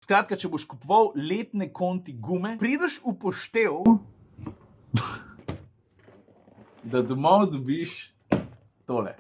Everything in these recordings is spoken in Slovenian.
Skratka, če boš kupoval letne konti gume, prideš v poštev, da domov dobiš tole.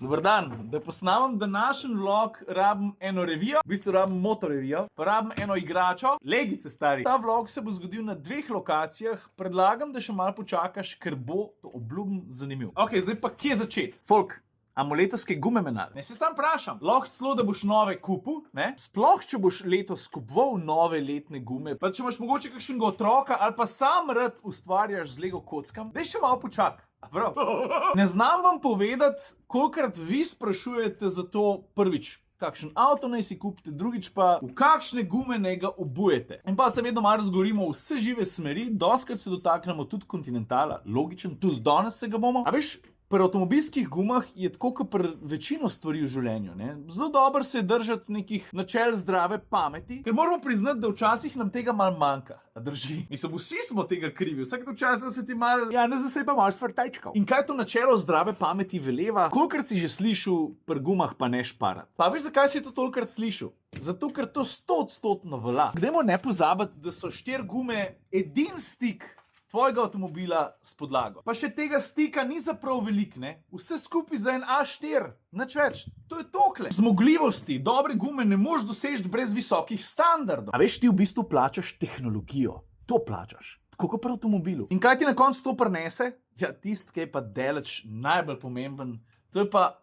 Dobar dan, da posnamem današnji vlog, rabim eno revijo, v bistvu rabim motorevijo, pa rabim eno igračo, legice stari. Ta vlog se bo zgodil na 2 lokacijah, predlagam, da še malo počakaš, ker bo to obljubim zanimiv. Ok, zdaj pa kje začeti? Folk, a mu letos kaj gume menali? Ne, se sam vprašam, lahko celo, da boš nove kupil, ne? Sploh, če boš letos kupoval nove letne gume, pa če imaš mogoče kakšnega otroka ali pa sam rad ustvarjaš z Lego kockam, daj še malo počakaj. Prav. Ne znam vam povedati, kolikrat vi sprašujete za to, prvič, kakšen avto naj si kupite, drugič pa v kakšne gume naj ga obujete. In pa se vedno malo razgovorimo v vse žive smeri, doskrat se dotaknemo tudi Continentala, logičen, tudi danes se ga bomo. A veš, pri avtomobilskih gumah je tako, kot pri večino stvari v življenju, ne? Zelo dobro se je držati nekih načel zdrave pameti, ker moramo priznati, da včasih nam tega malo manjka. A drži? Mislim, vsi smo tega krivi, vsak čas se ti malo, ne zdaj pa malo svrtajčkal. In kaj to načelo zdrave pameti veleva? Kolikrat si že slišal pri gumah pa ne šparat? Pa veš, zakaj si to tolikrat slišal? Zato, ker to 100% velja. Dajmo ne pozabiti, da so 4 gume edin stik tvojega avtomobila s podlago. Pa še tega stika ni zaprav velik, ne? Vse skupaj za en A4, nič več. To je tokle. Zmogljivosti dobre gume ne moš doseči brez visokih standardov. A veš, ti v bistvu plačaš tehnologijo. To plačaš. Tako kot pri avtomobilu. In kaj ti na koncu to prinese? Ja, tisti, ki je pa daleč najbolj pomemben, to je pa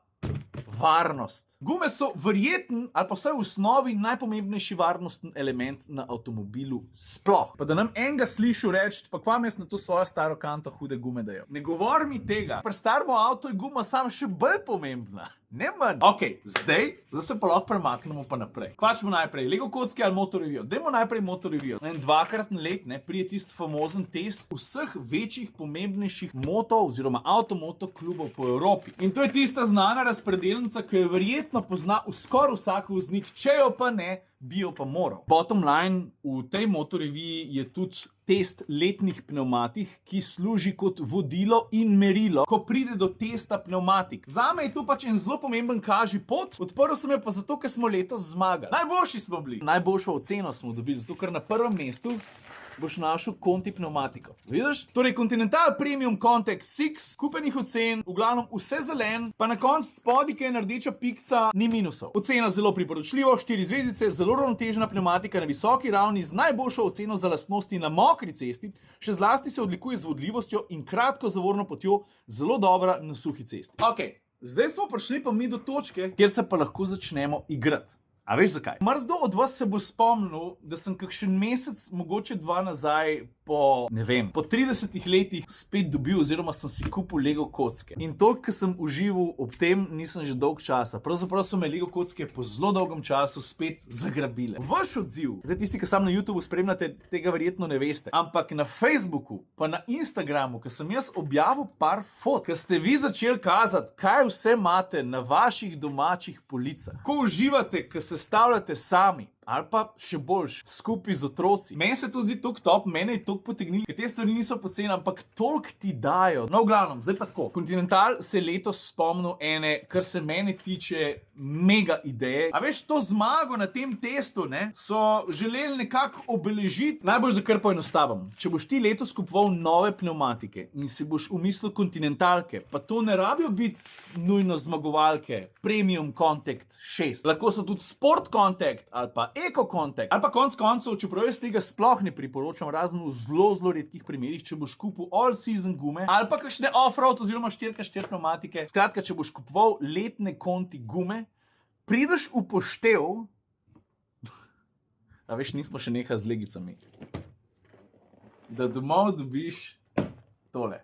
varnost. Gume so verjeten, ali pa vsaj v osnovi najpomembnejši varnostni element na avtomobilu sploh. Pa da nam enega slišal reči, pa kvam jaz na to svojo staro kanto hude gume dajo. Ne govor mi tega. Pri starem avtu je guma sam še bolj pomembna. Ne manj. Ok, zdaj se pa lahko premaknemo pa naprej. Kvačemo najprej Lego kocke ali motorevijo. Dajmo najprej motorevijo. En 2-krat na let, ne, prije tisti famozen test vseh večjih pomembnejših oziroma avtomoto klubov po Evropi. In to je tista znana razpredelnica, ki jo verjetno pozna skoraj vsak voznik, če jo pa ne, bi jo pa moral. Bottom line, v tej motoreviji je tudi test letnih pnevmatik, ki služi kot vodilo in merilo, ko pride do testa pnevmatik. Zame je to pač en zelo pomemben kaži pot, odprl sem jo pa zato, ker smo letos zmagali. Najboljši smo bili. Najboljšo oceno smo dobili, zato ker na prvem mestu boš našel Conti pneumatiko. Vidiš? Torej Continental Premium Contact 6, skupenih ocen, v glavnem vse zelen, pa na koncu spodaj, ki je rdeča pikca, ni minusov. Ocena zelo priporočljivo, 4 zvezdice, zelo ravnotežna pneumatika na visoki ravni z najboljšo oceno za lastnosti na mokri cesti, še zlasti se odlikuje z vodljivostjo in kratko zavorno potjo, zelo dobra na suhi cesti. Ok, zdaj smo prišli pa mi do točke, kjer se pa lahko začnemo igrati. A veš zakaj? Mrzdo od vas se bo spomnil, da sem kakšen mesec, mogoče 2 nazaj, po 30 letih spet dobil oziroma sem si kupil Lego kocke. In toliko, ker sem užival ob tem, nisem že dolg časa. Pravzaprav so me Lego kocke po zelo dolgem času spet zagrabile. Vaš odziv, zdaj tisti, ki sam na YouTubeu spremljate, tega verjetno ne veste, ampak na Facebooku, pa na Instagramu, ker sem jaz objavil par fot, ker ste vi začeli kazati, kaj vse imate na vaših domačih policah. Ko uživate, ker se stavljate sami, ali pa še boljš, skupaj z otroci. Meni se to zdi toliko top, mene je toliko potegnili, ker te stvari niso poceni, ampak toliko ti dajo. No, v glavnem, zdaj pa tako. Continental se letos spomnil ene, kar se mene tiče, mega ideje. A veš, to zmago na tem testu, ne, so želeli nekako obeležiti. Najbolj za kar poenostavim. Če boš ti letos kupoval nove pneumatike in si boš umislil Continentalke, pa to ne rabijo biti nujno zmagovalke, Premium Contact 6. Lahko so tudi Sport Contact ali pa Eco Contact. Ali pa konc koncev, čeprav jaz tega sploh ne priporočam, razen v zelo redkih primerih, če boš kupil all season gume, ali pa kakšne off-road oziroma 4x4 pneumatike. Skratka, če boš kupoval letne Conti gume, prideš v poštev, a veš, nismo še nehali z legicami, da domov dobiš tole.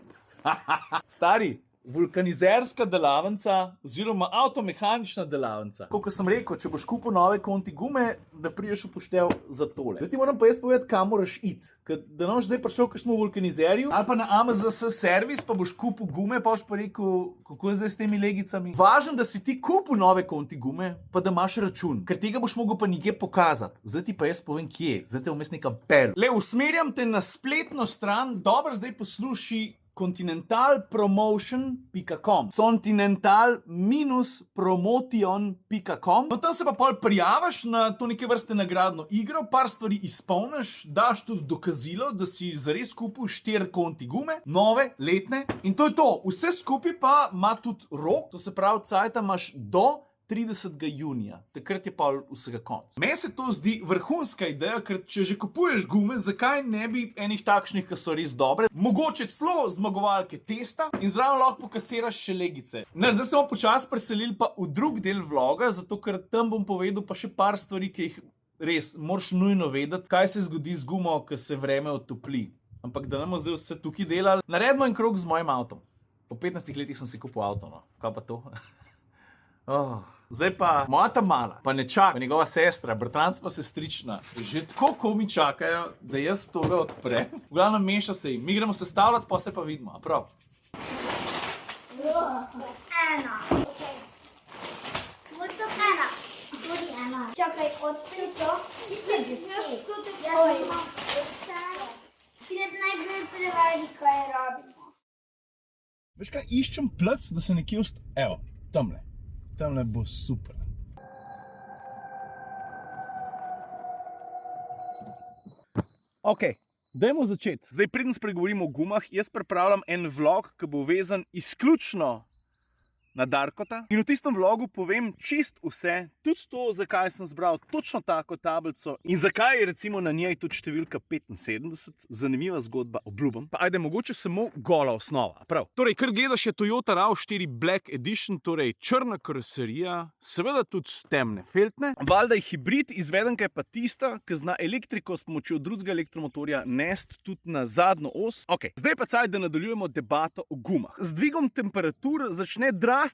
Stari, vulkanizerska delavnica oziroma avtomehanična delavnica. Kot sem rekel, če boš kupil nove Conti gume, da prideš v poštev za tole. Zdaj ti moram pa jaz povedati, kam moraš iti. Da ne boš zdaj prišel kakšnemu vulkanizerju ali pa na AMZS servis, pa boš kupil gume, pa boš pa rekel, kako je zdaj s temi legicami. Važno, da si ti kupil nove Conti gume, pa da imaš račun, ker tega boš mogel pa nikje pokazati. Zdaj ti pa jaz povem, kje. Zdaj te vmes nekam pelju. Le, usmerjam te na spletno stran, dobro zdaj posluši, continentalpromotion.com. Continental-promotion.com. No, tam se pa pol prijaviš na to neke vrste nagradno igro, par stvari izpolniš, daš tudi dokazilo, da si zares kupil 4 konti gume, nove, letne, in to je to. Vse skupaj pa ima tudi rok, to se pravi, cajta imaš do 30. junija, takrat je pa vsega konc. Meni se to zdi vrhunska ideja, ker če že kupuješ gume, zakaj ne bi enih takšnih, ki so res dobre, mogoče celo zmagovalke testa in zraven lahko pokasiraš še legice. Zdaj se bomo počasi preselili pa v drug del vloga, zato ker tam bom povedal pa še par stvari, ki jih res moraš nujno vedeti, kaj se zgodi z gumo, ko se vreme otopli. Ampak da ne bomo zdaj vse tukaj delali, naredimo en krog z mojim avtom. Po 15 letih sem si kupil avto, no. Kaj pa to? Zdaj pa moja ta mala, pa nečak, pa njegova sestra, bratranc pa sestrična, že tako komi čakajo, da jaz tole odprem. V glavnem meša se jim. Mi gremo sestavljati, pa se pa vidimo. A prav? Ena. Moraš to ena. Tudi ena. Čakaj, odpri to. Ti si 10. Jaz imam vse. Ti najprej prevedi, kaj rabimo. Veš kaj, iščem plec, da se nekje evo, tamle. Tamle bo super. Ok, dajmo začeti. Zdaj, preden spregovorimo o gumah, jaz pripravljam en vlog, ki bo vezan izključno na Darkota. In v tistem vlogu povem čist vse, tudi to, zakaj sem zbral točno tako tablico in zakaj je recimo na njej tudi številka 75. Zanimiva zgodba, obljubam. Pa ajde, mogoče samo gola osnova. Prav. Torej, kar gledaš je Toyota RAV4 Black Edition, torej črna karoserija, seveda tudi temne feltne. Valjda je hibrid, izvedenka je pa tista, ki zna elektriko s pomočjo drugega elektromotorja nest tudi na zadnjo os. Ok, zdaj pa caj, da nadaljujemo debato o gumah. Z dvigom temperatur začne drastično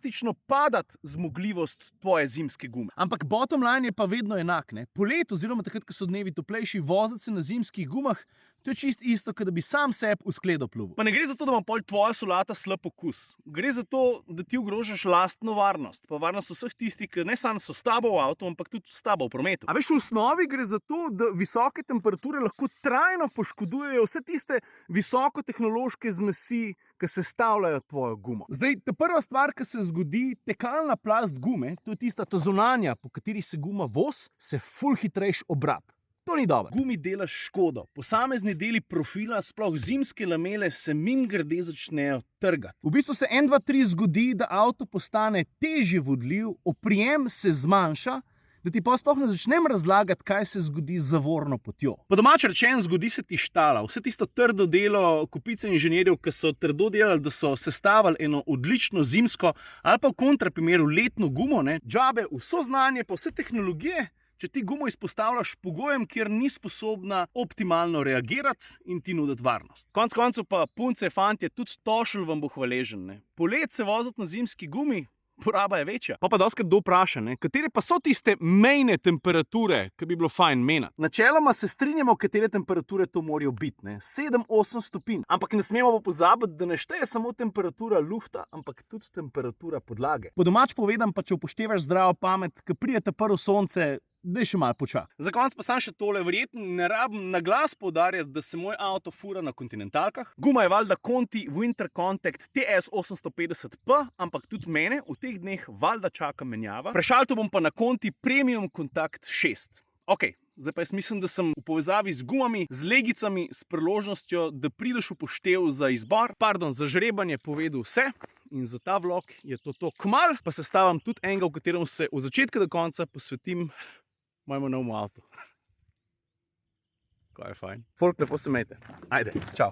padati zmogljivost tvoje zimske gume. Ampak bottom line je pa vedno enak, ne? Poleti oziroma takrat, ko so dnevi toplejši, voziti se na zimskih gumah, to je čist isto, kot da bi sam sebi v skledo pluvil. Pa ne gre za to, da ima pol tvoja solata slab okus. Gre za to, da ti ogrožaš lastno varnost. Pa varnost vseh tistih, ki ne samo so s tabo v avtu, ampak tudi s tabo v prometu. A veš, v osnovi gre za to, da visoke temperature lahko trajno poškodujejo vse tiste visokotehnološke zmesi, ki sestavljajo tvojo gumo. Zdaj, ta prva stvar, ki se zgodi, tekalna plast gume, to je tista zunanja, po kateri se guma voz, se ful hitrejš obrab. To ni dobro. Gumi delaš škodo. Posamezni deli profila, sploh zimske lamele, se mimogrede začnejo trgati. V bistvu se 1, 2, 3 zgodi, da avto postane težje vodljiv, oprijem se zmanjša, da ti pa sploh ne začnem razlagati, kaj se zgodi z zavorno potjo. Po domače rečeno, zgodi se ti štala. Vse tisto trdo delo kupice inženirjev, ki so trdo delali, da so sestavili eno odlično zimsko ali pa v kontraprimeru letno gumo, ne, džabe, vso znanje, pa vse tehnologije, če ti gumo izpostavljaš pogojem, kjer ni sposobna optimalno reagirati in ti nuditi varnost. Konec koncev pa punce, fantje, tudi tošelj vam bo hvaležen, ne. Polet se voziti na zimski gumi, poraba je večja. Pa doskrat kdo vpraša, ne, katere pa so tiste mejne temperature, ki bi bilo fajn menati. Načeloma se strinjamo, katere temperature to morajo biti, ne. 7-8 stopinj. Ampak ne smemo pa pozabiti, da ne šteje samo temperatura lufta, ampak tudi temperatura podlage. Po domač povedam, pa če upoštevaš zdravo pamet, ko pride ta prvo sonce, daj še malo počak. Za konec pa sam še tole, verjetno ne rabim na glas poudarjati, da se moj avto fura na kontinentalkah. Guma je valjda Conti Winter Contact TS 850P, ampak tudi mene v teh dneh valjda čaka menjava. Prešaltil bom pa na Conti Premium Contact 6. Ok, zdaj pa jaz mislim, da sem v povezavi z gumami, z legicami, s priložnostjo, da prideš v poštev za izbor, za žrebanje povedal vse. In za ta vlog je to kmalu, pa sestavim tudi enega, v katerem se od začetka do konca posvetim mojemu novemu avtu. Kaj je fajn. Folk, lepo se imejte. Ajde, čau.